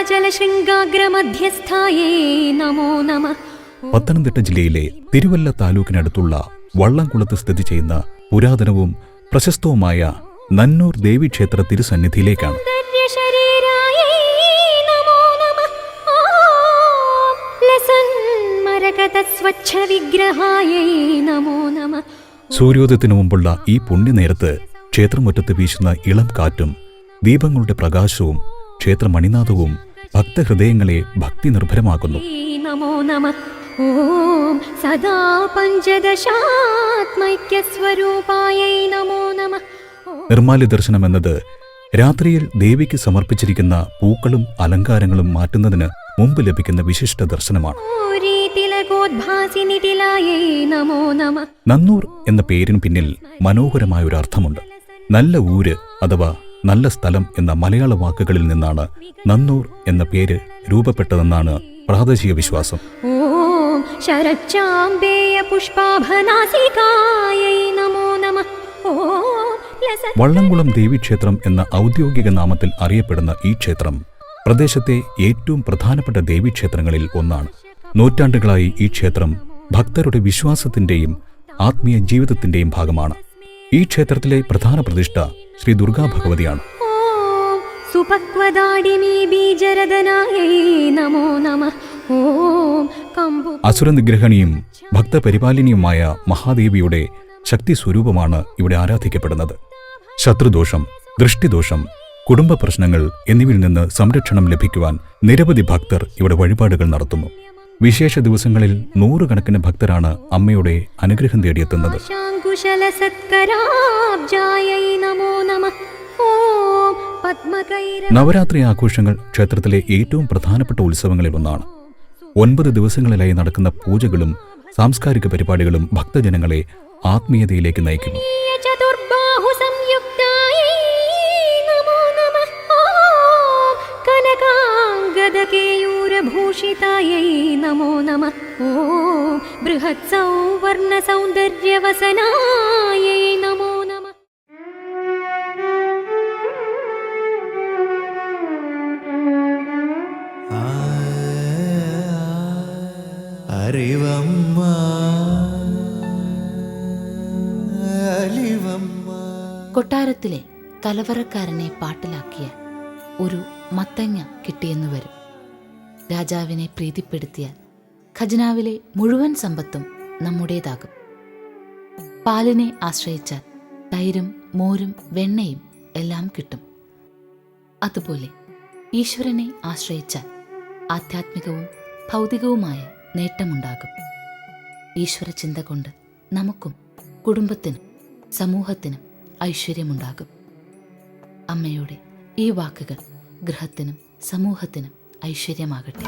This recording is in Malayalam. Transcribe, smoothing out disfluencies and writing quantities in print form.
നീലാചലശൃംഗാഗ്രമധ്യസ്ഥായേ നമോ നമഃ. പത്തനംതിട്ട ജില്ലയിലെ തിരുവല്ല താലൂക്കിനടുത്തുള്ള വള്ളംകുളത്ത് സ്ഥിതി ചെയ്യുന്ന പുരാതനവും പ്രശസ്തവുമായ നന്നൂർ ദേവീക്ഷേത്ര തിരുസന്നിധിയിലേക്കാണ്. സൂര്യോദയത്തിനു മുമ്പുള്ള ഈ പുണ്യനേരത്ത് ക്ഷേത്രമുറ്റത്ത് വീശുന്ന ഇളം കാറ്റും ദീപങ്ങളുടെ പ്രകാശവും ക്ഷേത്രമണിനാഥവും ഭക്തഹൃദയങ്ങളെ ഭക്തി നിർഭരമാക്കുന്നു. ഓം സദാ പഞ്ചദശാത്മൈക്യസ്വരൂപായൈ നമോ നമഃ. നിർമ്മാല്യ ദർശനം എന്നത് രാത്രിയിൽ ദേവിക്ക് സമർപ്പിച്ചിരിക്കുന്ന പൂക്കളും അലങ്കാരങ്ങളും മാറ്റുന്നതിന് മുമ്പ് ലഭിക്കുന്ന വിശിഷ്ട ദർശനമാണ്. നന്നൂർ എന്ന പേരിന് പിന്നിൽ മനോഹരമായ ഒരു അർത്ഥമുണ്ട്. നല്ല ഊര് അഥവാ നല്ല സ്ഥലം എന്ന മലയാള വാക്കുകളിൽ നിന്നാണ് നന്നൂർ എന്ന പേര് രൂപപ്പെട്ടതെന്നാണ് പ്രാദേശിക വിശ്വാസം. വള്ളംകുളം ദേവീക്ഷേത്രം എന്ന ഔദ്യോഗിക നാമത്തിൽ അറിയപ്പെടുന്ന ഈ ക്ഷേത്രം പ്രദേശത്തെ ഏറ്റവും പ്രധാനപ്പെട്ട ദേവീക്ഷേത്രങ്ങളിൽ ഒന്നാണ്. നൂറ്റാണ്ടുകളായി ഈ ക്ഷേത്രം ഭക്തരുടെ വിശ്വാസത്തിന്റെയും ആത്മീയ ജീവിതത്തിന്റെയും ഭാഗമാണ്. ഈ ക്ഷേത്രത്തിലെ പ്രധാന പ്രതിഷ്ഠ ശ്രീ ദുർഗാ ഭഗവതിയാണ്. അസുരനിഗ്രഹണിയും ഭക്തപരിപാലിനിയുമായ മഹാദേവിയുടെ ശക്തി സ്വരൂപമാണ് ഇവിടെ ആരാധിക്കപ്പെടുന്നത്. ശത്രുദോഷം, ദൃഷ്ടിദോഷം, കുടുംബ പ്രശ്നങ്ങൾ എന്നിവയിൽ നിന്ന് സംരക്ഷണം ലഭിക്കുവാൻ നിരവധി ഭക്തർ ഇവിടെ വഴിപാടുകൾ നടത്തുന്നു. വിശേഷ ദിവസങ്ങളിൽ നൂറുകണക്കിന് ഭക്തരാണ് അമ്മയുടെ അനുഗ്രഹം തേടിയെത്തുന്നത്. നവരാത്രി ആഘോഷങ്ങൾ ക്ഷേത്രത്തിലെ ഏറ്റവും പ്രധാനപ്പെട്ട ഉത്സവങ്ങളിൽ ഒന്നാണ്. 9 ദിവസങ്ങളിലായി നടക്കുന്ന പൂജകളും സാംസ്കാരിക പരിപാടികളും ഭക്തജനങ്ങളെ ആത്മീയതയിലേക്ക് നയിക്കുന്നു. ഭൂഷിതായൈ നമോ നമഃ. ഓം ബൃഹത് സൗവർണ സൗന്ദര്യവസനായൈ നമോ നമഃ. കൊട്ടാരത്തിലെ കലവറക്കാരനെ പാട്ടിലാക്കിയ ഒരു മത്തങ്ങ കിട്ടിയെന്നു വരും. രാജാവിനെ പ്രീതിപ്പെടുത്തിയാൽ ഖജനാവിലെ മുഴുവൻ സമ്പത്തും നമ്മുടേതാകും. പാലിനെ ആശ്രയിച്ചാൽ തൈരും മോരും വെണ്ണയും എല്ലാം കിട്ടും. അതുപോലെ ഈശ്വരനെ ആശ്രയിച്ചാൽ ആധ്യാത്മികവും ഭൗതികവുമായ നേട്ടമുണ്ടാകും. ഈശ്വര ചിന്ത കൊണ്ട് നമുക്കും കുടുംബത്തിനും സമൂഹത്തിനും ഐശ്വര്യമുണ്ടാകും. അമ്മയുടെ ഈ വാക്കുകൾ ഗൃഹത്തിനും സമൂഹത്തിനും ഐശ്വര്യമാകട്ടെ.